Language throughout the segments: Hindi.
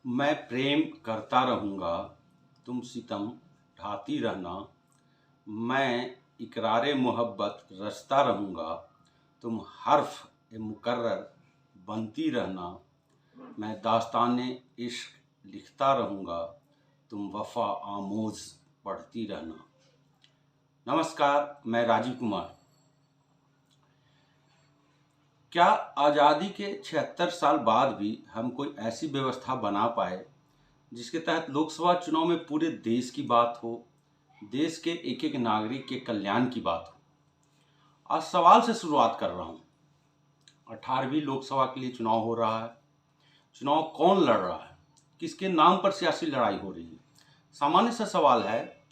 मैं प्रेम करता रहूँगा, तुम सितम ढाती रहना। मैं इकरारे मोहब्बत रचता रहूँगा, तुम हर्फ मुकर्रर बनती रहना। मैं दास्ताने इश्क लिखता रहूँगा, तुम वफ़ा आमोज़ पढ़ती रहना। नमस्कार, मैं राजीव कुमार। क्या आज़ादी के 76 साल बाद भी हम कोई ऐसी व्यवस्था बना पाए जिसके तहत लोकसभा चुनाव में पूरे देश की बात हो, देश के एक एक नागरिक के कल्याण की बात हो? आज सवाल से शुरुआत कर रहा हूँ। 18वीं लोकसभा के लिए चुनाव हो रहा है। चुनाव कौन लड़ रहा है? किसके नाम पर सियासी लड़ाई हो रही है? सामान्य सा सवाल है।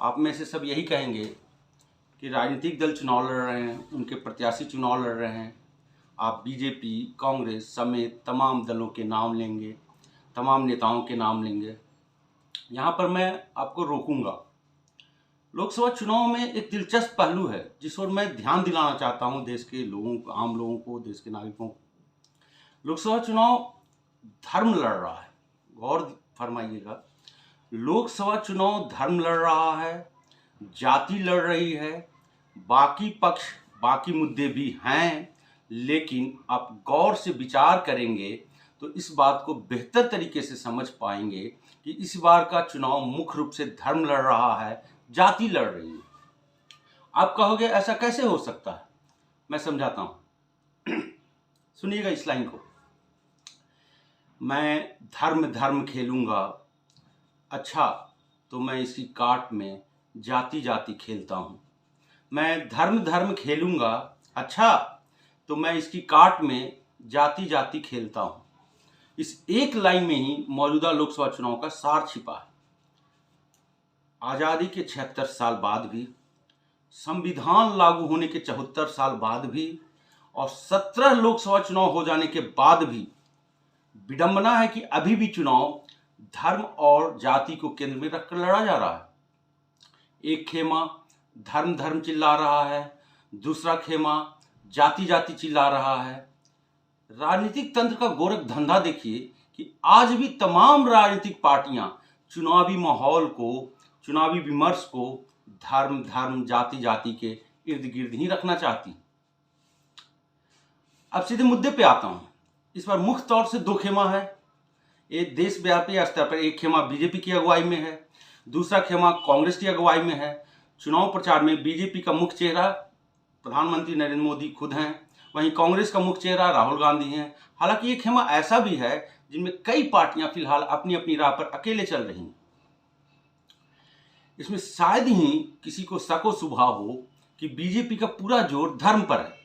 आप में से सब यही कहेंगे कि राजनीतिक दल चुनाव लड़ रहे हैं, उनके प्रत्याशी चुनाव लड़ रहे हैं। आप बीजेपी, कांग्रेस समेत तमाम दलों के नाम लेंगे, तमाम नेताओं के नाम लेंगे। यहाँ पर मैं आपको रोकूंगा। लोकसभा चुनाव में एक दिलचस्प पहलू है जिस ओर मैं ध्यान दिलाना चाहता हूँ देश के लोगों को, आम लोगों को, देश के नागरिकों को। लोकसभा चुनाव धर्म लड़ रहा है। गौर फरमाइएगा, लोकसभा चुनाव धर्म लड़ रहा है, जाति लड़ रही है, बाकी पक्ष, बाकी मुद्दे भी हैं। लेकिन आप गौर से विचार करेंगे तो इस बात को बेहतर तरीके से समझ पाएंगे कि इस बार का चुनाव मुख्य रूप से धर्म लड़ रहा है, जाति लड़ रही है। आप कहोगे ऐसा कैसे हो सकता है? मैं समझाता हूं। सुनिएगा इस लाइन को। मैं धर्म धर्म खेलूंगा, अच्छा तो मैं इसकी काट में जाति जाति खेलता हूं। मैं धर्म धर्म खेलूंगा, अच्छा तो मैं इसकी काट में जाति जाति खेलता हूं। इस एक लाइन में ही मौजूदा लोकसभा चुनाव का सार छिपा है। आज़ादी के 76 साल बाद भी, संविधान लागू होने के 74 साल बाद भी और 17 लोकसभा चुनाव हो जाने के बाद भी विडंबना है कि अभी भी चुनाव धर्म और जाति को केंद्र में रखकर लड़ा जा रहा है। एक खेमा धर्म धर्म चिल्ला रहा है, दूसरा खेमा जाति जाति चिल्ला रहा है। राजनीतिक तंत्र का गोरख धंधा देखिए कि आज भी तमाम राजनीतिक पार्टियां चुनावी माहौल को, चुनावी विमर्श को धर्म धर्म जाति जाति के इर्द गिर्द ही रखना चाहती। अब सीधे मुद्दे पे आता हूं। इस बार मुख्य तौर से दो खेमा है। एक देशव्यापी स्तर पर एक खेमा बीजेपी की अगुवाई में है, दूसरा खेमा कांग्रेस की अगुवाई में है। चुनाव प्रचार में बीजेपी का मुख्य चेहरा प्रधानमंत्री नरेंद्र मोदी खुद हैं, वहीं कांग्रेस का मुख्य चेहरा राहुल गांधी हैं। हालांकि ये खेमा ऐसा भी है जिनमें कई पार्टियां फिलहाल अपनी अपनी राह पर अकेले चल रही हैं। इसमें शायद ही किसी को शक व शुबा हो कि बीजेपी का पूरा जोर धर्म पर है।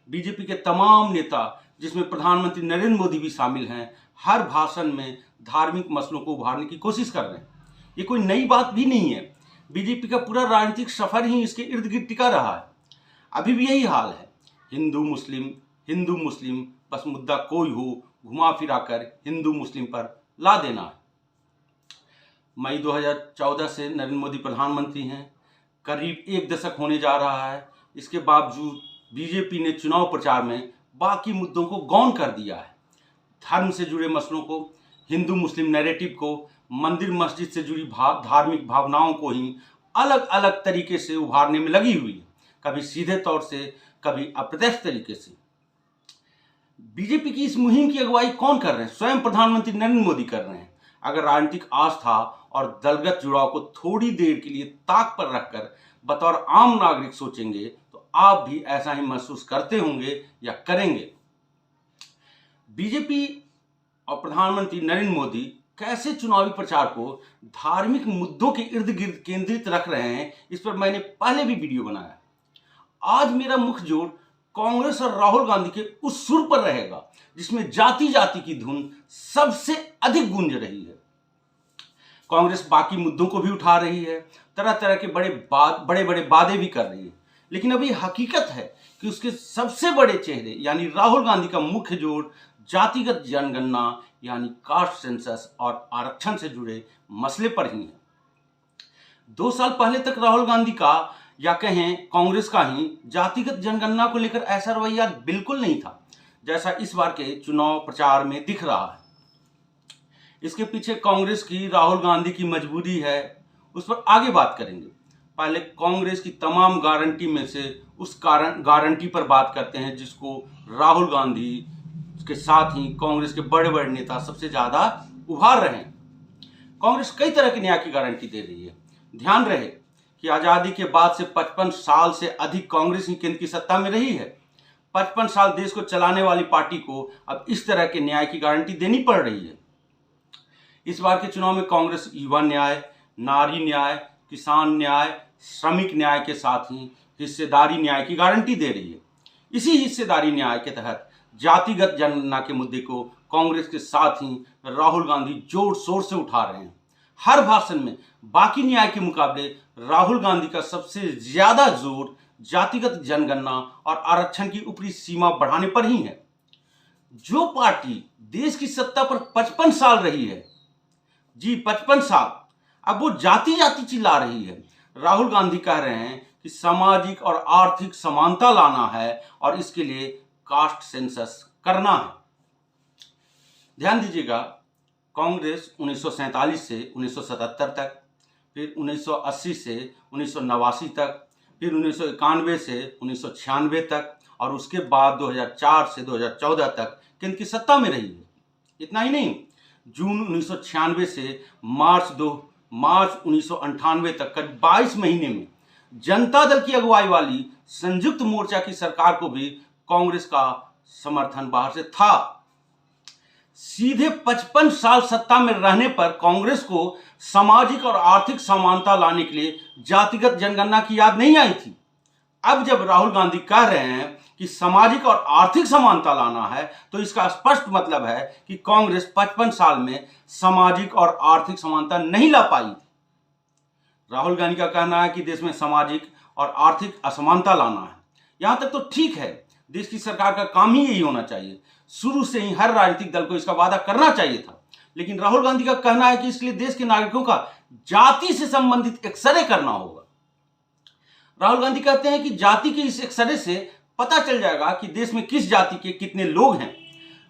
बीजेपी के तमाम नेता, जिसमें प्रधानमंत्री नरेंद्र मोदी भी शामिल हैं, हर भाषण में धार्मिक मसलों को उभारने की कोशिश कर रहे हैं। ये कोई नई बात भी नहीं है। बीजेपी का पूरा राजनीतिक सफर ही इसके इर्द गिर्द टिका रहा है। अभी भी यही हाल है। हिंदू मुस्लिम, बस मुद्दा कोई हो, घुमा फिरा कर हिंदू मुस्लिम पर ला देना है। मई 2014 से नरेंद्र मोदी प्रधानमंत्री हैं, करीब एक दशक होने जा रहा है। इसके बावजूद बीजेपी ने चुनाव प्रचार में बाकी मुद्दों को गौण कर दिया है। धर्म से जुड़े मसलों को, हिंदू मुस्लिम नैरेटिव को, मंदिर मस्जिद से जुड़ी धार्मिक भावनाओं को ही अलग अलग तरीके से उभारने में लगी हुई है, कभी सीधे तौर से, कभी अप्रत्यक्ष तरीके से। बीजेपी की इस मुहिम की अगुवाई कौन कर रहे हैं? स्वयं प्रधानमंत्री नरेंद्र मोदी कर रहे हैं। अगर राजनीतिक आस्था और दलगत जुड़ाव को थोड़ी देर के लिए ताक पर रखकर बतौर आम नागरिक सोचेंगे तो आप भी ऐसा ही महसूस करते होंगे या करेंगे। बीजेपी और प्रधानमंत्री नरेंद्र मोदी कैसे चुनावी प्रचार को धार्मिक मुद्दों के इर्द गिर्द केंद्रित रख रहे हैं, इस पर मैंने पहले भी वीडियो बनाया। आज मेरा मुख्य जोर कांग्रेस और राहुल गांधी के उस सुर पर रहेगा जिसमें जाति जाति की धुन सबसे अधिक गूंज रही है। कांग्रेस बाकी मुद्दों को भी उठा रही है, तरह तरह के बड़े बड़े वादे भी कर रही है, लेकिन अभी हकीकत है कि उसके सबसे बड़े चेहरे यानी राहुल गांधी का मुख्य जोर जातिगत जनगणना यानी कास्ट सेंसस और आरक्षण से जुड़े मसले पर ही है। 2 साल पहले तक राहुल गांधी का या कहें कांग्रेस का ही जातिगत जनगणना को लेकर ऐसा रवैया बिल्कुल नहीं था जैसा इस बार के चुनाव प्रचार में दिख रहा है। इसके पीछे कांग्रेस की, राहुल गांधी की मजबूरी है, उस पर आगे बात करेंगे। पहले कांग्रेस की तमाम गारंटी में से उस गारंटी पर बात करते हैं जिसको राहुल गांधी के साथ ही कांग्रेस के बड़े बड़े नेता सबसे ज्यादा उभार रहे हैं। कांग्रेस कई तरह के न्याय की गारंटी दे रही है। ध्यान रहे कि आजादी के बाद से 55 साल से अधिक कांग्रेस ही केंद्र की सत्ता में रही है। 55 साल देश को चलाने वाली पार्टी को अब इस तरह के न्याय की गारंटी देनी पड़ रही है। इस बार के चुनाव में कांग्रेस युवा न्याय, नारी न्याय, किसान न्याय, श्रमिक न्याय के साथ ही हिस्सेदारी न्याय की गारंटी दे रही है। इसी हिस्सेदारी न्याय के तहत जातिगत जनगणना के मुद्दे को कांग्रेस के साथ ही राहुल गांधी जोर शोर से उठा रहे हैं। हर भाषण में बाकी न्याय के मुकाबले राहुल गांधी का सबसे ज्यादा जोर जातिगत जनगणना और आरक्षण की ऊपरी सीमा बढ़ाने पर ही है। जो पार्टी देश की सत्ता पर 55 साल रही है, जी 55 साल, अब वो जाति जाति चिल्ला रही है। राहुल गांधी कह रहे हैं कि सामाजिक और आर्थिक समानता लाना है और इसके लिए कास्ट सेंसस करना है। ध्यान दीजिएगा, कांग्रेस 1947 से 1977 तक, फिर 1980 से 1989 तक, फिर 1991 से 1996 तक और उसके बाद 2004 से 2014 तक केंद्र की सत्ता में रही है। इतना ही नहीं, जून 1996 से मार्च 1998 तक करीब 22 महीने में जनता दल की अगुवाई वाली संयुक्त मोर्चा की सरकार को भी कांग्रेस का समर्थन बाहर से था। सीधे 55 साल सत्ता में रहने पर कांग्रेस को सामाजिक और आर्थिक समानता लाने के लिए जातिगत जनगणना की याद नहीं आई थी। अब जब राहुल गांधी कह रहे हैं कि सामाजिक और आर्थिक समानता लाना है, तो इसका स्पष्ट मतलब है कि कांग्रेस 55 साल में सामाजिक और आर्थिक समानता नहीं ला पाई थी। राहुल गांधी का कहना है कि देश में सामाजिक और आर्थिक असमानता लाना है। यहां तक तो ठीक है, देश की सरकार का काम ही यही होना चाहिए। शुरू से ही हर राजनीतिक दल को इसका वादा करना चाहिए था। लेकिन राहुल गांधी का कहना है कि इसके लिए देश के नागरिकों का जाति से संबंधित एक्सरे करना होगा। राहुल गांधी कहते हैं कि जाति के इस एक्सरे से पता चल जाएगा कि देश में किस जाति के कितने लोग हैं।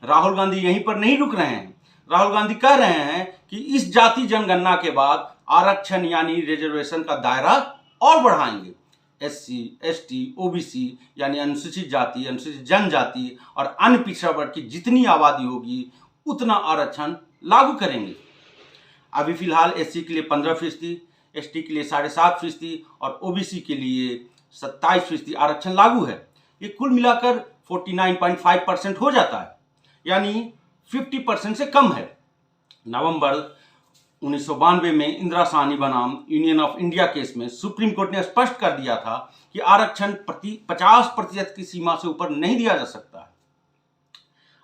राहुल गांधी यहीं पर नहीं रुक रहे हैं। राहुल गांधी कह रहे हैं कि इस जाति जनगणना के बाद आरक्षण यानी रिजर्वेशन का दायरा और बढ़ाएंगे। SC, ST, OBC यानी अनुसूचित जाति, अनुसूचित जनजाति और अन्य पिछड़ा वर्ग की जितनी आबादी होगी उतना आरक्षण लागू करेंगे। अभी फिलहाल SC के लिए 15%, ST के लिए 7.5% और OBC के लिए 27% आरक्षण लागू है। ये कुल मिलाकर 49.5% हो जाता है, यानी 50% से कम है। नवंबर 1992 में इंदिरा साहनी बनाम यूनियन ऑफ इंडिया केस में सुप्रीम कोर्ट ने स्पष्ट कर दिया था कि आरक्षण 50% की सीमा से ऊपर नहीं दिया जा सकता है।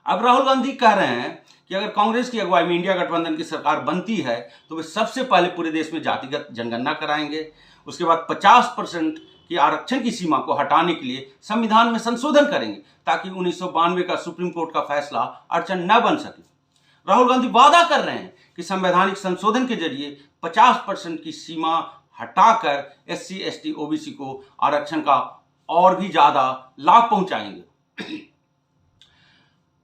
अब राहुल गांधी कह रहे हैं कि अगर कांग्रेस की अगुवाई में इंडिया गठबंधन की सरकार बनती है तो वे सबसे पहले पूरे देश में जातिगत जनगणना कराएंगे। उसके बाद 50% की आरक्षण की सीमा को हटाने के लिए संविधान में संशोधन करेंगे ताकि 1992 का सुप्रीम कोर्ट का फैसला अड़चन न बन सके। राहुल गांधी वादा कर रहे हैं कि संवैधानिक संशोधन के जरिए 50% की सीमा हटाकर SC, ST, OBC को आरक्षण का और भी ज्यादा लाभ पहुंचाएंगे।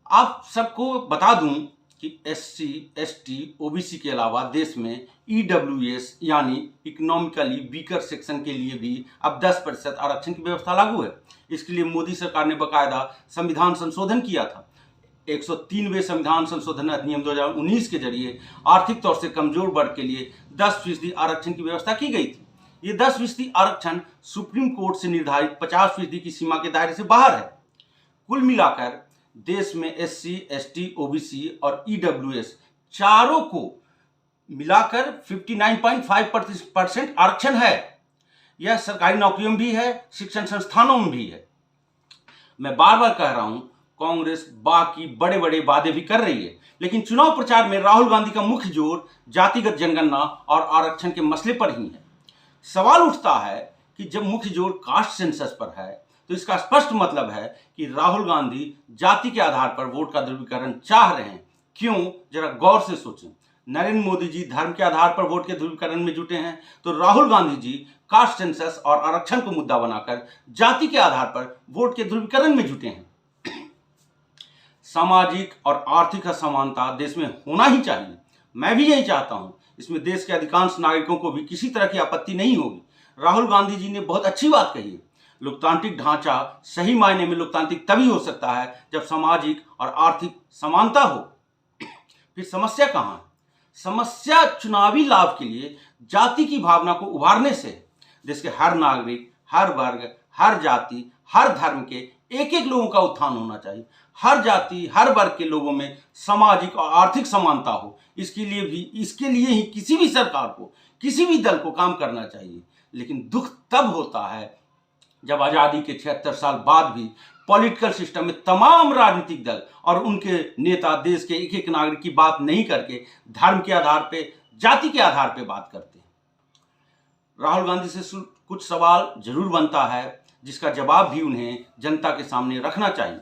आप सबको बता दूं कि SC, ST, OBC के अलावा देश में EWS यानी इकोनॉमिकली वीकर सेक्शन के लिए भी अब 10% आरक्षण की व्यवस्था लागू है। इसके लिए मोदी सरकार ने बकायदा संविधान संशोधन किया था। 103वें संविधान संशोधन अधिनियम 2019 के जरिए आर्थिक तौर से कमजोर वर्ग के लिए 10% आरक्षण की व्यवस्था की गई थी। ये 10% आरक्षण सुप्रीम कोर्ट से निर्धारित 50% की सीमा के दायरे से बाहर है। कुल मिलाकर देश में SC, ST, OBC और EWS चारों को मिलाकर 59.5% आरक्षण है। यह सरकारी नौकरियों में भी है, शिक्षण संस्थानों में भी है। मैं बार बार कह रहा हूं, कांग्रेस बाकी बड़े बड़े वादे भी कर रही है, लेकिन चुनाव प्रचार में राहुल गांधी का मुख्य जोर जातिगत जनगणना और आरक्षण के मसले पर ही है। सवाल उठता है कि जब मुख्य जोर कास्ट सेंसस पर है तो इसका स्पष्ट मतलब है कि राहुल गांधी जाति के आधार पर वोट का ध्रुवीकरण चाह रहे हैं। क्यों, जरा गौर से सोचें। नरेंद्र मोदी जी धर्म के आधार पर वोट के ध्रुवीकरण में जुटे हैं, तो राहुल गांधी जी कास्ट सेंसस और आरक्षण को मुद्दा बनाकर जाति के आधार पर वोट के ध्रुवीकरण में जुटे हैं। सामाजिक और आर्थिक असमानता देश में होना ही चाहिए। मैं भी यही चाहता हूं। इसमें देश के अधिकांश नागरिकों को भी किसी तरह की आपत्ति नहीं होगी। राहुल गांधी जी ने बहुत अच्छी बात कही है। लोकतांत्रिक ढांचा सही मायने में लोकतांत्रिक तभी हो सकता है जब सामाजिक और आर्थिक समानता हो। फिर समस्या कहां है? समस्या चुनावी लाभ के लिए जाति की भावना को उभारने से। देश के हर नागरिक, हर वर्ग, हर जाति, हर धर्म के एक एक लोगों का उत्थान होना चाहिए। हर जाति, हर वर्ग के लोगों में सामाजिक और आर्थिक समानता हो। इसके लिए ही किसी भी सरकार को, किसी भी दल को काम करना चाहिए। लेकिन दुख तब होता है जब आजादी के 76 साल बाद भी पॉलिटिकल सिस्टम में तमाम राजनीतिक दल और उनके नेता देश के एक एक नागरिक की बात नहीं करके धर्म के आधार पे, जाति के आधार पे बात करते हैं। राहुल गांधी से कुछ सवाल जरूर बनता है जिसका जवाब भी उन्हें जनता के सामने रखना चाहिए।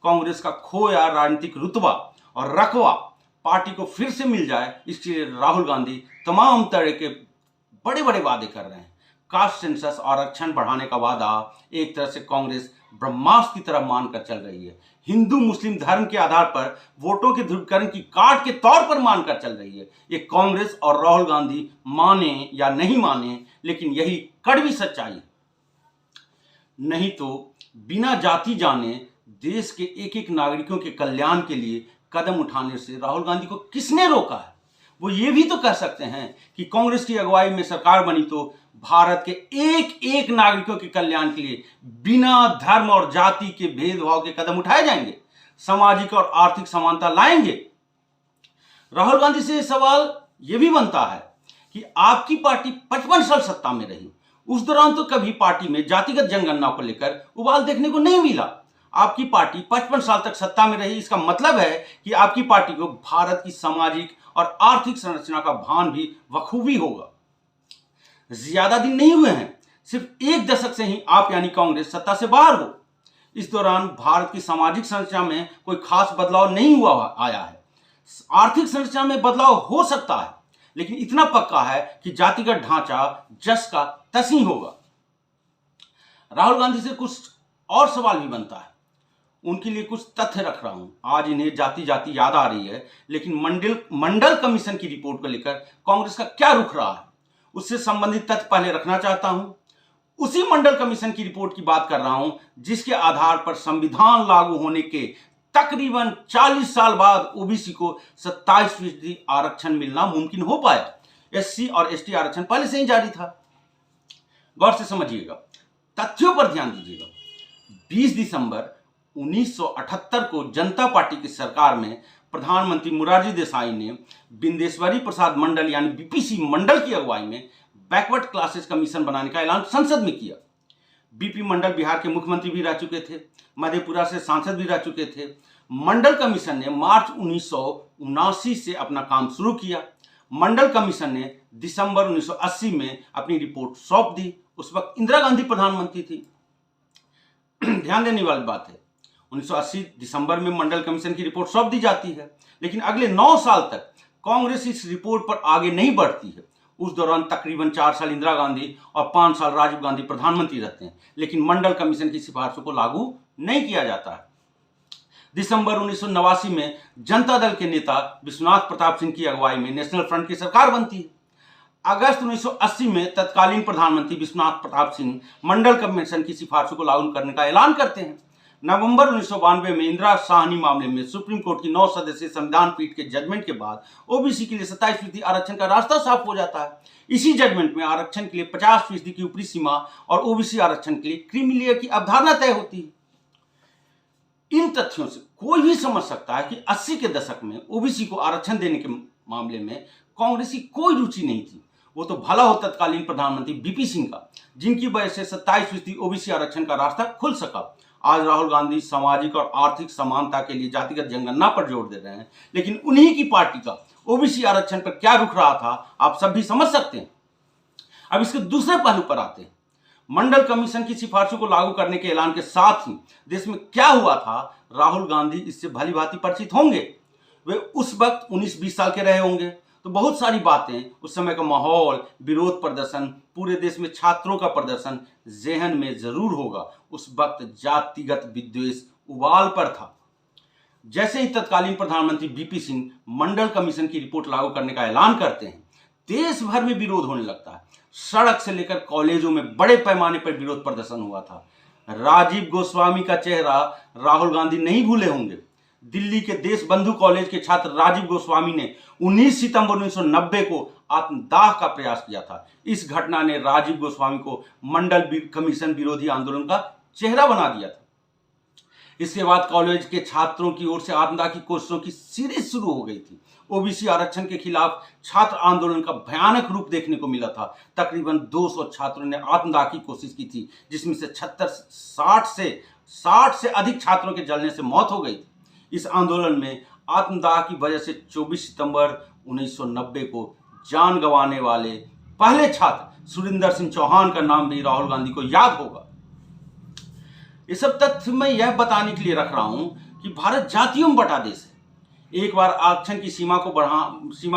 कांग्रेस का खोया राजनीतिक रुतबा और रकवा पार्टी को फिर से मिल जाए, इसके लिए राहुल गांधी तमाम तरह के बड़े बड़े वादे कर रहे हैं। कास्ट सेंसस आरक्षण बढ़ाने का वादा एक तरह से कांग्रेस ब्रह्मास्त्र की तरह मानकर चल रही है। हिंदू मुस्लिम धर्म के आधार पर वोटों के ध्रुवीकरण की कार्ड के तौर पर मानकर चल रही है। ये कांग्रेस और राहुल गांधी माने या नहीं माने, लेकिन यही कड़वी सच्चाई है। नहीं तो बिना जाति जाने देश के एक एक नागरिकों के कल्याण के लिए कदम उठाने से राहुल गांधी को किसने रोका है? वो ये भी तो कह सकते हैं कि कांग्रेस की अगुवाई में सरकार बनी तो भारत के एक एक नागरिकों के कल्याण के लिए बिना धर्म और जाति के भेदभाव के कदम उठाए जाएंगे, सामाजिक और आर्थिक समानता लाएंगे। राहुल गांधी से सवाल यह भी बनता है कि आपकी पार्टी 55 साल सत्ता में रही, उस दौरान तो कभी पार्टी में जातिगत जनगणना को लेकर उबाल देखने को नहीं मिला। आपकी पार्टी 55 साल तक सत्ता में रही, इसका मतलब है कि आपकी पार्टी को भारत की सामाजिक और आर्थिक संरचना का भान भी बखूबी होगा। ज्यादा दिन नहीं हुए हैं, सिर्फ एक दशक से ही आप यानी कांग्रेस सत्ता से बाहर हो। इस दौरान भारत की सामाजिक संरचना में कोई खास बदलाव नहीं हुआ आया है। आर्थिक संरचना में बदलाव हो सकता है, लेकिन इतना पक्का है कि जातिगत ढांचा जस का तस ही होगा। राहुल गांधी से कुछ और सवाल भी बनता है, उनके लिए कुछ तथ्य रख रहा हूं। आज इन्हें जाति जाति याद आ रही है, लेकिन मंडल कमीशन की रिपोर्ट को लेकर कांग्रेस का क्या रुख रहा है, उससे संबंधित तथ्य पहले रखना चाहता हूं। उसी मंडल कमीशन की रिपोर्ट की बात कर रहा हूं जिसके आधार पर संविधान लागू होने के तकरीबन 40 साल बाद ओबीसी को 27% आरक्षण मिलना मुमकिन हो पाया। एससी और एसटी आरक्षण पहले से ही जारी था। गौर से समझिएगा, तथ्यों पर ध्यान दीजिएगा। 20 दिसंबर 1978 को जनता पार्टी की सरकार में प्रधानमंत्री मोरारजी देसाई ने बिंदेश्वरी प्रसाद मंडल यानी बीपीसी मंडल की अगुवाई में बैकवर्ड क्लासेस कमीशन बनाने का ऐलान संसद में किया। बीपी मंडल बिहार के मुख्यमंत्री भी रह चुके थे, मधेपुरा से सांसद भी रह चुके थे। मंडल कमीशन ने मार्च 1979 से अपना काम शुरू किया। मंडल कमीशन ने दिसंबर 1980 में अपनी रिपोर्ट सौंप दी। उस वक्त इंदिरा गांधी प्रधानमंत्री थी। ध्यान देने वाली बात है, 1980 दिसंबर में मंडल कमीशन की रिपोर्ट सौंप दी जाती है, लेकिन अगले 9 साल तक कांग्रेस इस रिपोर्ट पर आगे नहीं बढ़ती है। उस दौरान तकरीबन 4 साल इंदिरा गांधी और 5 साल राजीव गांधी प्रधानमंत्री रहते हैं, लेकिन मंडल कमीशन की सिफारिशों को लागू नहीं किया जाता है। दिसंबर 1989 में जनता दल के नेता विश्वनाथ प्रताप सिंह की अगुवाई में नेशनल फ्रंट की सरकार बनती है। अगस्त 1980 में तत्कालीन प्रधानमंत्री विश्वनाथ प्रताप सिंह मंडल कमीशन की सिफारिशों को लागू करने का ऐलान करते हैं। नवंबर 1992 में इंदिरा साहनी मामले में सुप्रीम कोर्ट की 9 सदस्यीय संविधान पीठ के जजमेंट के बाद ओबीसी के लिए 27% आरक्षण का रास्ता साफ हो जाता है। इसी जजमेंट में आरक्षण के लिए 50% की ऊपरी सीमा और ओबीसी आरक्षण के लिए क्रीमी लेयर की अवधारणा तय होती है। इन तथ्यों से कोई भी समझ सकता है कि 80 के दशक में ओबीसी को आरक्षण देने के मामले में कांग्रेस की कोई रुचि नहीं थी। वो तो भला हो तत्कालीन प्रधानमंत्री बीपी सिंह का, जिनकी वजह से 27% ओबीसी आरक्षण का रास्ता खुल सका। आज राहुल गांधी सामाजिक और आर्थिक समानता के लिए जातिगत जनगणना पर जोर दे रहे हैं, लेकिन उन्हीं की पार्टी का ओबीसी आरक्षण पर क्या रुख रहा था आप सब भी समझ सकते हैं। अब इसके दूसरे पहलू पर आते हैं। मंडल कमीशन की सिफारिशों को लागू करने के ऐलान के साथ ही देश में क्या हुआ था, राहुल गांधी इससे भली भांति परिचित होंगे। वे उस वक्त 19-20 साल के रहे होंगे, तो बहुत सारी बातें, उस समय का माहौल, विरोध प्रदर्शन, पूरे देश में छात्रों का प्रदर्शन जेहन में जरूर होगा। उस वक्त जातिगत विद्वेष उबाल पर था। जैसे ही तत्कालीन प्रधानमंत्री बीपी सिंह मंडल कमीशन की रिपोर्ट लागू करने का ऐलान करते हैं, देश भर में विरोध होने लगता है। सड़क से लेकर कॉलेजों में बड़े पैमाने पर विरोध प्रदर्शन हुआ था। राजीव गोस्वामी का चेहरा राहुल गांधी नहीं भूले होंगे। दिल्ली के देशबंधु कॉलेज के छात्र राजीव गोस्वामी ने 19 सितंबर 1990 को आत्मदाह का प्रयास किया था। इस घटना ने राजीव गोस्वामी को मंडल कमीशन विरोधी आंदोलन का चेहरा बना दिया था। इसके बाद कॉलेज के छात्रों की ओर से आत्मदाह की कोशिशों की सीरीज शुरू हो गई थी। ओबीसी आरक्षण के खिलाफ छात्र आंदोलन का भयानक रूप देखने को मिला था। तकरीबन 200 छात्रों ने आत्मदाह की कोशिश की थी, जिसमें से 60 से अधिक छात्रों के जलने से मौत हो गई थी। इस आंदोलन में आत्मदाह की वजह से 24 सितंबर 1990 को जान गंवाने वाले पहले छात्र सुरिंदर सिंह चौहान का नाम भी राहुल गांधी को याद होगा। ये सब तथ्य मैं यह बताने के लिए रख रहा हूं कि भारत जातियों में बटा देश है। एक बार आरक्षण की सीमा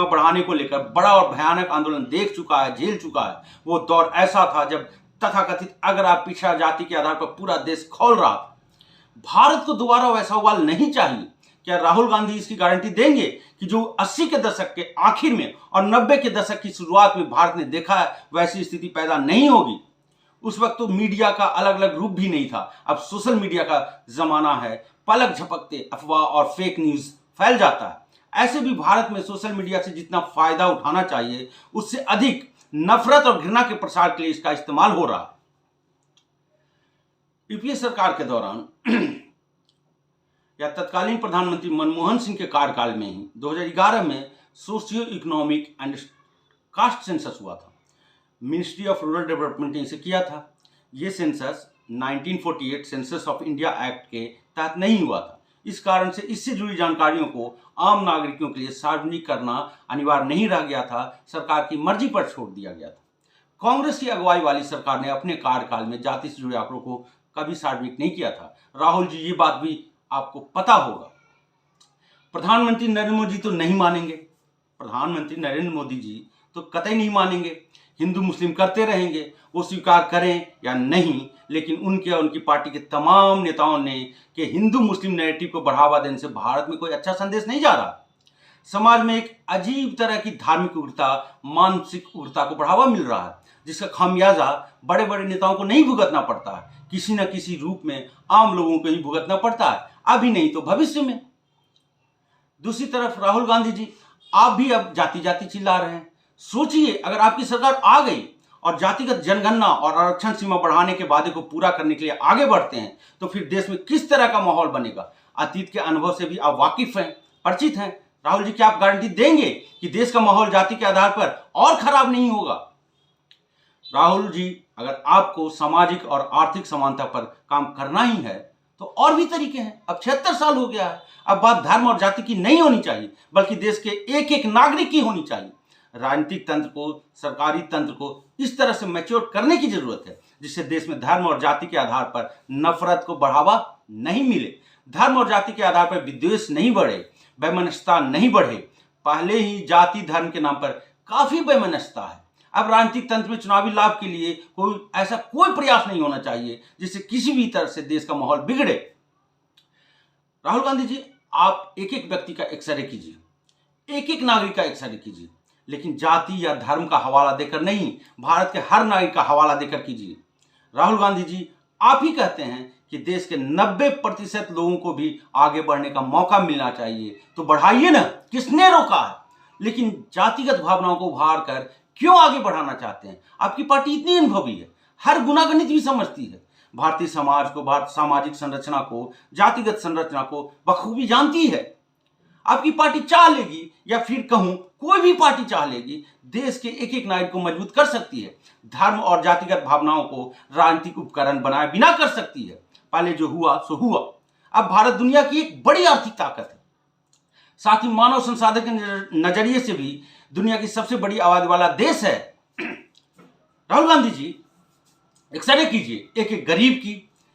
बढ़ाने को लेकर बड़ा और भयानक आंदोलन देख चुका है, झेल चुका है। वो दौर ऐसा था जब तथाकथित अगड़ा पिछड़ा जाति के आधार पर पूरा देश खौल रहा था। भारत को दोबारा वैसा उबाल नहीं चाहिए। क्या राहुल गांधी इसकी गारंटी देंगे कि जो 80 के दशक के आखिर में और 90 के दशक की शुरुआत में भारत ने देखा है, वैसी स्थिति पैदा नहीं होगी? उस वक्त तो मीडिया का अलग अलग रूप भी नहीं था। अब सोशल मीडिया का जमाना है। पलक झपकते अफवाह और फेक न्यूज फैल जाता है। ऐसे भी भारत में सोशल मीडिया से जितना फायदा उठाना चाहिए, उससे अधिक नफरत और घृणा के प्रसार के लिए इसका इस्तेमाल हो रहा है। यूपीए सरकार के दौरान या तत्कालीन प्रधानमंत्री मनमोहन सिंह के कार्यकाल में ही 2011 में socio economic and caste census हुआ था। मिनिस्ट्री ऑफ रूरल डेवलपमेंट ने इसे किया था। ये census 1948 census of India act के तहत नहीं हुआ था। इस कारण से इससे जुड़ी जानकारियों को आम नागरिकों के लिए सार्वजनिक करना अनिवार्य नहीं रह गया था, सरकार की मर्जी पर छोड़ दिया गया था। कांग्रेस की अगुवाई वाली सरकार ने अपने कार्यकाल में जाति से जुड़े आंकड़ों को कभी सार्वजनिक नहीं किया था। राहुल जी, ये बात भी आपको पता होगा। प्रधानमंत्री नरेंद्र मोदी तो नहीं मानेंगे। प्रधानमंत्री नरेंद्र मोदी जी तो कतई नहीं मानेंगे। हिंदू मुस्लिम करते रहेंगे, वो स्वीकार करें या नहीं। लेकिन उनके और उनकी पार्टी के तमाम नेताओं ने कि हिंदू मुस्लिम नैरेटिव को बढ़ावा देने से भारत में कोई अच्छा संदेश नहीं जा रहा। समाज में एक अजीब तरह की धार्मिक उग्रता, मानसिक उग्रता को बढ़ावा मिल रहा है, जिसका खामियाजा बड़े बड़े नेताओं को नहीं भुगतना पड़ता है, किसी न किसी रूप में आम लोगों को ही भुगतना पड़ता है, अभी नहीं तो भविष्य में। दूसरी तरफ राहुल गांधी जी, आप भी अब जाति जाति चिल्ला रहे हैं। सोचिए, अगर आपकी सरकार आ गई और जातिगत जनगणना और आरक्षण सीमा बढ़ाने के वादे को पूरा करने के लिए आगे बढ़ते हैं, तो फिर देश में किस तरह का माहौल बनेगा? अतीत के अनुभव से भी आप वाकिफ हैं, परिचित हैं। राहुल जी, क्या आप गारंटी देंगे कि देश का माहौल जाति के आधार पर और खराब नहीं होगा? राहुल जी, अगर आपको सामाजिक और आर्थिक समानता पर काम करना ही है तो और भी तरीके हैं। अब 76 साल हो गया है। अब बात धर्म और जाति की नहीं होनी चाहिए, बल्कि देश के एक एक नागरिक की होनी चाहिए। राजनीतिक तंत्र को, सरकारी तंत्र को इस तरह से मैच्योर करने की जरूरत है जिससे देश में धर्म और जाति के आधार पर नफरत को बढ़ावा नहीं मिले, धर्म और जाति के आधार पर विद्वेष नहीं बढ़े, वैमनस्यता नहीं बढ़े। पहले ही जाति धर्म के नाम पर काफी वैमनस्यता है। अब राजनीतिक तंत्र में चुनावी लाभ के लिए ऐसा कोई प्रयास नहीं होना चाहिए जिससे किसी भी तरह से देश का माहौल बिगड़े। राहुल गांधी जी, आप एक एक व्यक्ति का एक्सरे कीजिए, एक एक नागरिक का एक्सरे कीजिए, लेकिन जाति या धर्म का हवाला देकर नहीं, भारत के हर नागरिक का हवाला देकर कीजिए। राहुल गांधी जी, आप ही कहते हैं कि देश के 90% लोगों को भी आगे बढ़ने का मौका मिलना चाहिए, तो बढ़ाइए ना, किसने रोका है? लेकिन जातिगत भावनाओं को उभार कर क्यों आगे बढ़ाना चाहते हैं? आपकी पार्टी इतनी अनुभवी है, हर गुनागणित भी समझती है, भारतीय समाज को, भारत सामाजिक संरचना को, जातिगत संरचना को बखूबी जानती है। आपकी पार्टी चाह लेगी, या फिर कहूं कोई भी पार्टी चाह लेगी, देश के एक एक नागरिक को मजबूत कर सकती है, धर्म और जातिगत भावनाओं को राजनीतिक उपकरण बनाए बिना कर सकती है। पहले जो हुआ सो हुआ। अब भारत दुनिया की एक बड़ी आर्थिक ताकत है, साथ ही मानव संसाधन के नजरिए से भी दुनिया की सबसे बड़ी आबादी वाला देश है। राहुल गांधी जी, एक्सरे कीजिए एक एक गरीब की,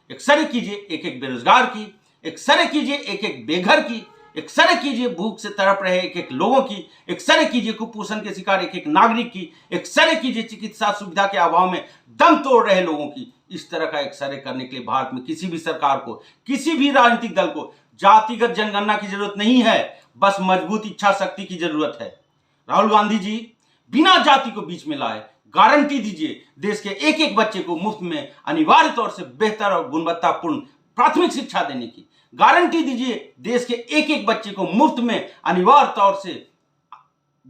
एक्सरे कीजिए एक एक बेरोजगार की, एक्सरे कीजिए एक एक बेघर की, एक्सरे कीजिए भूख से तड़प रहे एक एक लोगों की, एक्सरे कीजिए कुपोषण के शिकार एक एक नागरिक की, एक्सरे कीजिए चिकित्सा सुविधा के अभाव में दम तोड़ रहे लोगों की। इस तरह का एक्सरे करने के लिए भारत में किसी भी सरकार को, किसी भी राजनीतिक दल को जातिगत जनगणना की जरूरत नहीं है, बस मजबूत इच्छा शक्ति की जरूरत है। राहुल गांधी जी, बिना जाति को बीच में लाए गारंटी दीजिए देश के एक एक बच्चे को मुफ्त में अनिवार्य तौर से बेहतर और गुणवत्तापूर्ण प्राथमिक शिक्षा देने की। गारंटी दीजिए देश के एक एक बच्चे को मुफ्त में अनिवार्य तौर से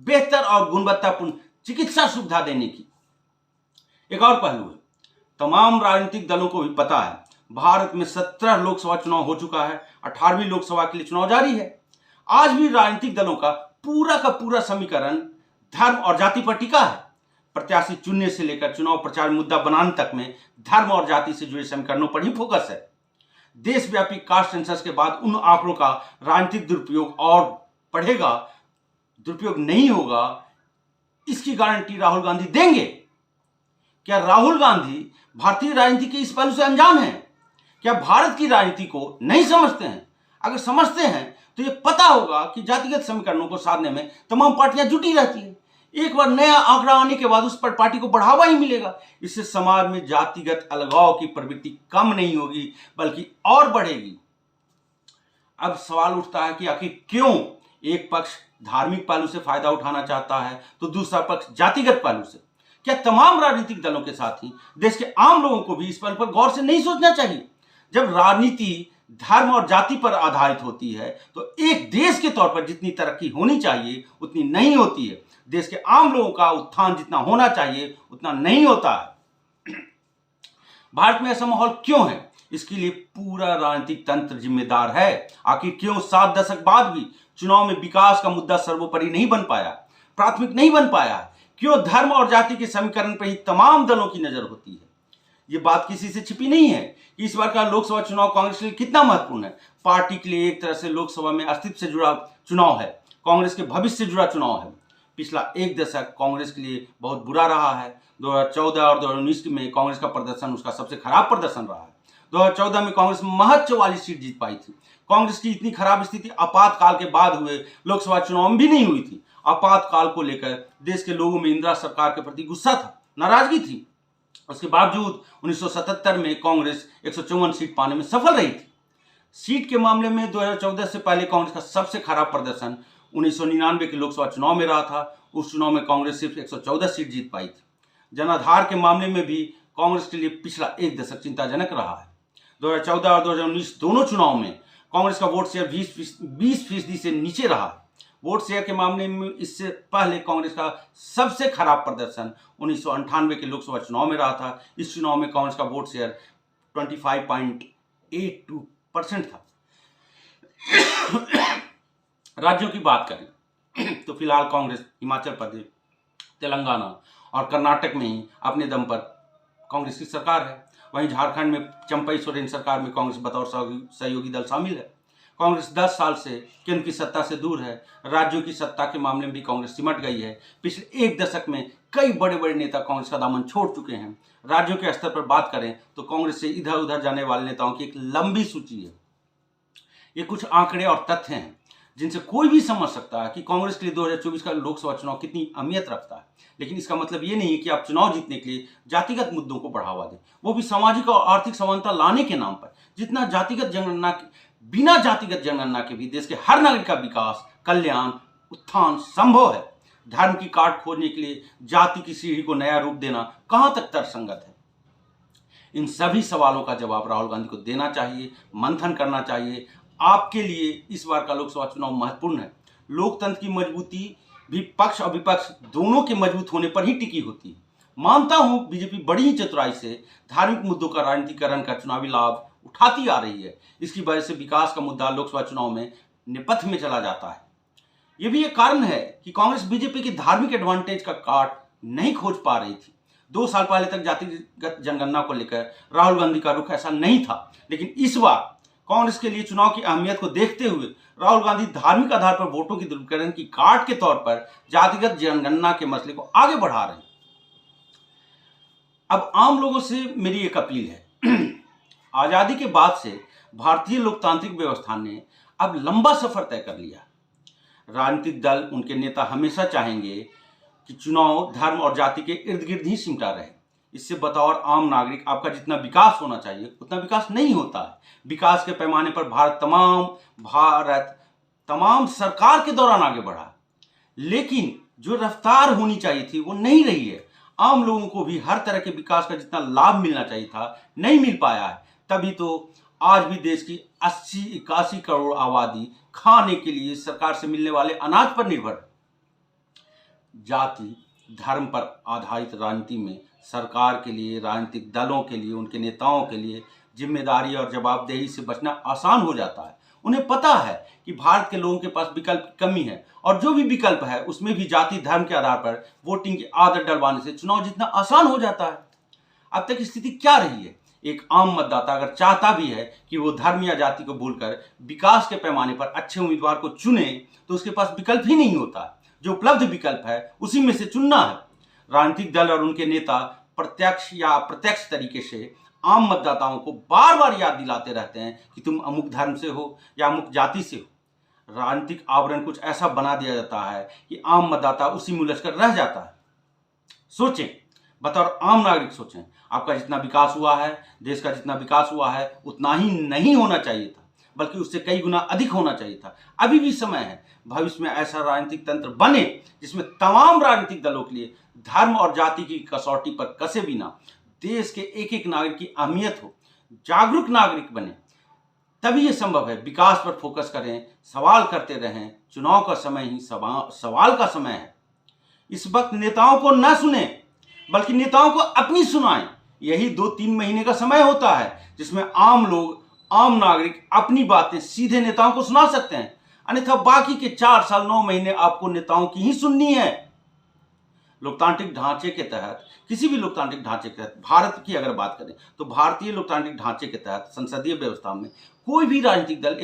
बेहतर और गुणवत्तापूर्ण चिकित्सा सुविधा देने की। एक और पहलू है, तमाम राजनीतिक दलों को भी पता है भारत में 17 लोकसभा चुनाव हो चुका है, 18वीं लोकसभा के लिए चुनाव जारी है। आज भी राजनीतिक दलों का पूरा समीकरण धर्म और जाति पर टिका है। प्रत्याशी चुनने से लेकर चुनाव प्रचार मुद्दा बनाने तक में धर्म और जाति से जुड़े समीकरणों पर ही फोकस है। देशव्यापी कास्ट सेंसस के बाद उन आंकड़ों का राजनीतिक दुरुपयोग और बढ़ेगा, दुरुपयोग नहीं होगा, इसकी गारंटी राहुल गांधी देंगे। क्या राहुल गांधी भारतीय राजनीति के इस पहलू से अनजान है? क्या भारत की राजनीति को नहीं समझते हैं? अगर समझते हैं तो ये पता होगा कि जातिगत समीकरणों को साधने में तमाम पार्टियां जुटी रहती हैं। एक बार नया आंकड़ा आने के बाद उस पर पार्टी को बढ़ावा ही मिलेगा। इससे समाज में जातिगत अलगाव की प्रवृत्ति कम नहीं होगी बल्कि और बढ़ेगी। अब सवाल उठता है कि आखिर क्यों एक पक्ष धार्मिक पहलू से फायदा उठाना चाहता है तो दूसरा पक्ष जातिगत पहलू से? क्या तमाम राजनीतिक दलों के साथ ही देश के आम लोगों को भी इस पहलू पर गौर से नहीं सोचना चाहिए? जब राजनीति धर्म और जाति पर आधारित होती है तो एक देश के तौर पर जितनी तरक्की होनी चाहिए उतनी नहीं होती है। देश के आम लोगों का उत्थान जितना होना चाहिए उतना नहीं होता है। भारत में ऐसा माहौल क्यों है? इसके लिए पूरा राजनीतिक तंत्र जिम्मेदार है। आखिर क्यों 7 दशक बाद भी चुनाव में विकास का मुद्दा सर्वोपरि नहीं बन पाया, प्राथमिक नहीं बन पाया? क्यों धर्म और जाति के समीकरण पर ही तमाम दलों की नजर होती है? ये बात किसी से छिपी नहीं है कि इस बार का लोकसभा चुनाव कांग्रेस के लिए कितना महत्वपूर्ण है। पार्टी के लिए एक तरह से लोकसभा में अस्तित्व से जुड़ा चुनाव है, कांग्रेस के भविष्य से जुड़ा चुनाव है। पिछला एक दशक कांग्रेस के लिए बहुत बुरा रहा है। 2014 और 2019 में कांग्रेस का प्रदर्शन उसका सबसे खराब प्रदर्शन रहा है। 2014 में कांग्रेस महज 44 सीट जीत पाई थी। कांग्रेस की इतनी खराब स्थिति आपातकाल के बाद हुए लोकसभा चुनाव में भी नहीं हुई थी। आपातकाल को लेकर देश के लोगों में इंदिरा सरकार के प्रति गुस्सा था, नाराजगी थी। उसके बावजूद 1977 में कांग्रेस 154 सीट पाने में सफल रही थी। सीट के मामले में 2014 से पहले कांग्रेस का सबसे खराब प्रदर्शन 1999 के लोकसभा चुनाव में रहा था। उस चुनाव में कांग्रेस सिर्फ 114 सीट जीत पाई थी। जनाधार के मामले में भी कांग्रेस के लिए पिछला एक दशक चिंताजनक रहा है। 2014 और 2019 दोनों चुनाव में कांग्रेस का वोट शेयर 20% से नीचे रहा है। वोट शेयर के मामले में इससे पहले कांग्रेस का सबसे खराब प्रदर्शन 1998 के लोकसभा चुनाव में रहा था। इस चुनाव में कांग्रेस का वोट शेयर 25.82% था। राज्यों की बात करें तो फिलहाल कांग्रेस हिमाचल प्रदेश, तेलंगाना और कर्नाटक में ही अपने दम पर कांग्रेस की सरकार है। वहीं झारखंड में चंपई सोरेन सरकार में कांग्रेस बतौर सहयोगी दल शामिल है। कांग्रेस 10 साल से केंद्र की सत्ता से दूर है। राज्यों की सत्ता के मामले में भी कांग्रेस सिमट गई है। पिछले एक दशक में कई बड़े बड़े नेता कांग्रेस का दामन छोड़ चुके हैं। राज्यों के स्तर पर बात करें तो कांग्रेस से इधर उधर जाने वाले नेताओं की एक लंबी सूची है। ये कुछ आंकड़े और तथ्य हैं जिनसे कोई भी समझ सकता है कि कांग्रेस के लिए 2024 का लोकसभा चुनाव कितनी अहमियत रखता है। लेकिन इसका मतलब ये नहीं है कि आप चुनाव जीतने के लिए जातिगत मुद्दों को बढ़ावा दें, वो भी सामाजिक और आर्थिक समानता लाने के नाम पर। जितना जातिगत जनगणना बिना जातिगत जनगणना के भी देश के हर नागरिक का विकास, कल्याण, उत्थान संभव है। धर्म की काट खोजने के लिए जाति की सीढ़ी को नया रूप देना कहां तक तर्कसंगत है? इन सभी सवालों का जवाब राहुल गांधी को देना चाहिए, मंथन करना चाहिए। आपके लिए इस बार का लोकसभा चुनाव महत्वपूर्ण है। लोकतंत्र की मजबूती भी पक्ष और विपक्ष दोनों के मजबूत होने पर ही टिकी होती है। मानता हूं बीजेपी बड़ी ही चतुराई से धार्मिक मुद्दों का राजनीतिकरण कर चुनावी लाभ उठाती आ रही है। इसकी वजह से विकास का मुद्दा लोकसभा चुनाव में नेपथ्य में चला जाता है। यह भी एक कारण है कि कांग्रेस बीजेपी की धार्मिक एडवांटेज का काट नहीं खोज पा रही थी। 2 साल पहले तक जातिगत जनगणना को लेकर राहुल गांधी का रुख ऐसा नहीं था, लेकिन इस बार कांग्रेस के लिए चुनाव की अहमियत को देखते हुए राहुल गांधी धार्मिक आधार पर वोटों की ध्रुवीकरण की काट के तौर पर जातिगत जनगणना के मसले को आगे बढ़ा रहे हैं। अब आम लोगों से मेरी एक अपील है। आजादी के बाद से भारतीय लोकतांत्रिक व्यवस्था ने अब लंबा सफर तय कर लिया। राजनीतिक दल, उनके नेता हमेशा चाहेंगे कि चुनाव धर्म और जाति के इर्द गिर्द ही सिमटा रहे। इससे बतौर आम नागरिक आपका जितना विकास होना चाहिए उतना विकास नहीं होता है। विकास के पैमाने पर भारत तमाम सरकार के दौरान आगे बढ़ा, लेकिन जो रफ्तार होनी चाहिए थी वो नहीं रही है। आम लोगों को भी हर तरह के विकास का जितना लाभ मिलना चाहिए था नहीं मिल पाया है। तभी तो आज भी देश की 80-81 करोड़ आबादी खाने के लिए सरकार से मिलने वाले अनाज पर निर्भर है। जाति धर्म पर आधारित राजनीति में सरकार के लिए, राजनीतिक दलों के लिए, उनके नेताओं के लिए जिम्मेदारी और जवाबदेही से बचना आसान हो जाता है। उन्हें पता है कि भारत के लोगों के पास विकल्प की कमी है और जो भी विकल्प है उसमें भी जाति धर्म के आधार पर वोटिंग की आदत डलवाने से चुनाव जीतना आसान हो जाता है। अब तक स्थिति क्या रही है? एक आम मतदाता अगर चाहता भी है कि वो धर्म या जाति को भूलकर विकास के पैमाने पर अच्छे उम्मीदवार को चुने तो उसके पास विकल्प ही नहीं होता। जो उपलब्ध विकल्प है उसी में से चुनना है। राजनीतिक दल और उनके नेता प्रत्यक्ष या अप्रत्यक्ष तरीके से आम मतदाताओं को बार बार याद दिलाते रहते हैं कि तुम अमुक धर्म से हो या अमुक जाति से हो। राजनीतिक आवरण कुछ ऐसा बना दिया जाता है कि आम मतदाता उसी में उलझकर रह जाता है। सोचें, बतौर आम नागरिक सोचें, आपका जितना विकास हुआ है, देश का जितना विकास हुआ है उतना ही नहीं होना चाहिए था, बल्कि उससे कई गुना अधिक होना चाहिए था। अभी भी समय है, भविष्य में ऐसा राजनीतिक तंत्र बने जिसमें तमाम राजनीतिक दलों के लिए धर्म और जाति की कसौटी पर कसे बिना देश के एक एक नागरिक की अहमियत हो, जागरूक नागरिक बने। तभी ये संभव है। विकास पर फोकस करें, सवाल करते रहें। चुनाव का समय ही सवाल का समय है। इस वक्त नेताओं को न सुने बल्कि नेताओं को अपनी सुनाएं। यही 2-3 महीने का समय होता है जिसमें आम लोग, आम नागरिक अपनी बातें सीधे नेताओं को सुना सकते हैं। अन्यथा बाकी के 4 साल 9 महीने आपको नेताओं की ही सुननी है। लोकतांत्रिक ढांचे के तहत, किसी भी लोकतांत्रिक ढांचे के तहत, भारत की अगर बात करें तो भारतीय लोकतांत्रिक ढांचे के तहत संसदीय व्यवस्था में कोई भी राजनीतिक दल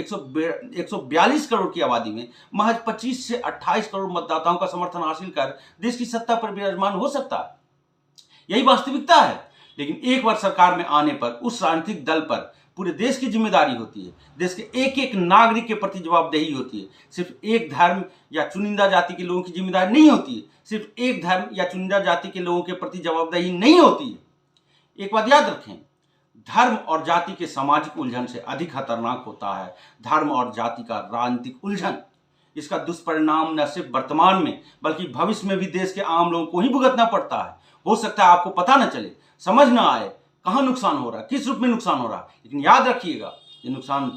142 करोड़ की आबादी में महज 25 से 28 करोड़ मतदाताओं का समर्थन हासिल कर देश की सत्ता पर विराजमान हो सकता है। यही वास्तविकता है। लेकिन एक बार सरकार में आने पर उस राजनीतिक दल पर पूरे देश की जिम्मेदारी होती है। देश के एक एक नागरिक के प्रति जवाबदेही होती है। सिर्फ एक धर्म या चुनिंदा जाति के लोगों की जिम्मेदारी नहीं होती है। सिर्फ एक धर्म या चुनिंदा जाति के लोगों के प्रति जवाबदेही नहीं होती है। एक बात याद रखें, धर्म और जाति के सामाजिक उलझन से अधिक खतरनाक होता है धर्म और जाति का राजनीतिक उलझन। इसका दुष्परिणाम न सिर्फ वर्तमान में बल्कि भविष्य में भी देश के आम लोगों को ही भुगतना पड़ता है। हो सकता है आपको पता न चले, समझ न आए कहाँ नुकसान हो रहा है, किस रूप में नुकसान हो रहा है, लेकिन याद रखिएगा ये नुकसान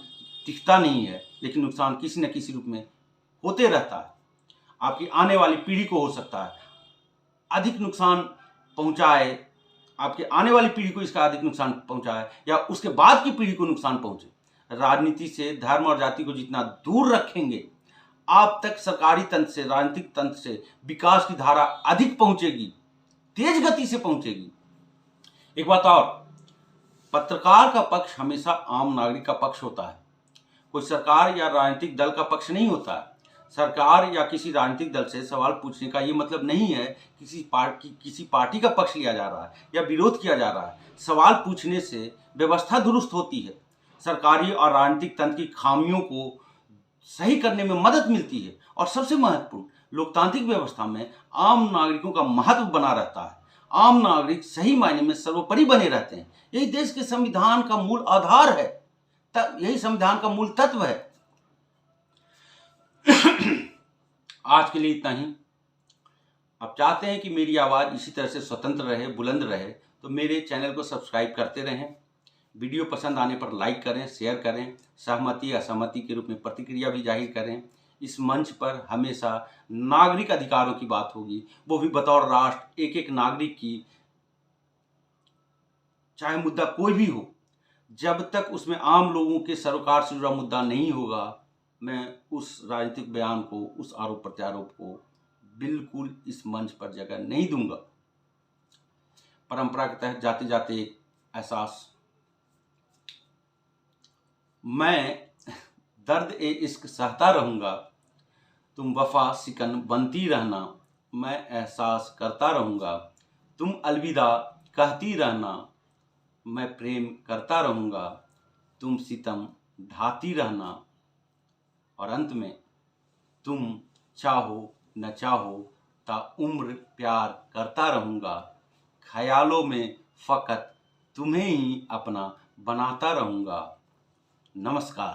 दिखता नहीं है, लेकिन नुकसान किसी न किसी रूप में होते रहता है। आपकी आने वाली पीढ़ी को हो सकता है अधिक नुकसान पहुंचाए, आपके आने वाली पीढ़ी को इसका अधिक नुकसान पहुंचाए या उसके बाद की पीढ़ी को नुकसान पहुंचे। राजनीति से, धर्म और जाति को जितना दूर रखेंगे आप तक सरकारी तंत्र से, राजनीतिक तंत्र से विकास की धारा अधिक पहुंचेगी, तेज गति से पहुंचेगी। एक बात और, पत्रकार का पक्ष हमेशा आम नागरिक का पक्ष होता है, कोई सरकार या राजनीतिक दल का पक्ष नहीं होता है। सरकार या किसी राजनीतिक दल से सवाल पूछने का ये मतलब नहीं है किसी पार्टी का पक्ष लिया जा रहा है या विरोध किया जा रहा है। सवाल पूछने से व्यवस्था दुरुस्त होती है, सरकारी और राजनीतिक तंत्र की खामियों को सही करने में मदद मिलती है और सबसे महत्वपूर्ण, लोकतांत्रिक व्यवस्था में आम नागरिकों का महत्व बना रहता है। आम नागरिक सही मायने में सर्वोपरि बने रहते हैं। यही देश के संविधान का मूल आधार है, यही संविधान का मूल तत्व है। आज के लिए इतना ही। आप चाहते हैं कि मेरी आवाज़ इसी तरह से स्वतंत्र रहे, बुलंद रहे, तो मेरे चैनल को सब्सक्राइब करते रहें। वीडियो पसंद आने पर लाइक करें, शेयर करें, सहमति असहमति के रूप में प्रतिक्रिया भी जाहिर करें। इस मंच पर हमेशा नागरिक अधिकारों की बात होगी, वो भी बतौर राष्ट्र एक एक नागरिक की, चाहे मुद्दा कोई भी हो। जब तक उसमें आम लोगों के सरोकार से जुड़ा मुद्दा नहीं होगा, मैं उस राजनीतिक बयान को, उस आरोप प्रत्यारोप को बिल्कुल इस मंच पर जगह नहीं दूंगा। परंपरा के तहत जाते जाते एक एहसास, मैं दर्द ए इश्क सहता रहूँगा, तुम वफा सिकन बनती रहना, मैं एहसास करता रहूँगा, तुम अलविदा कहती रहना, मैं प्रेम करता रहूँगा, तुम सितम ढाती रहना, और अंत में तुम चाहो न चाहो ता उम्र प्यार करता रहूँगा, ख्यालों में फ़कत तुम्हें ही अपना बनाता रहूँगा। नमस्कार।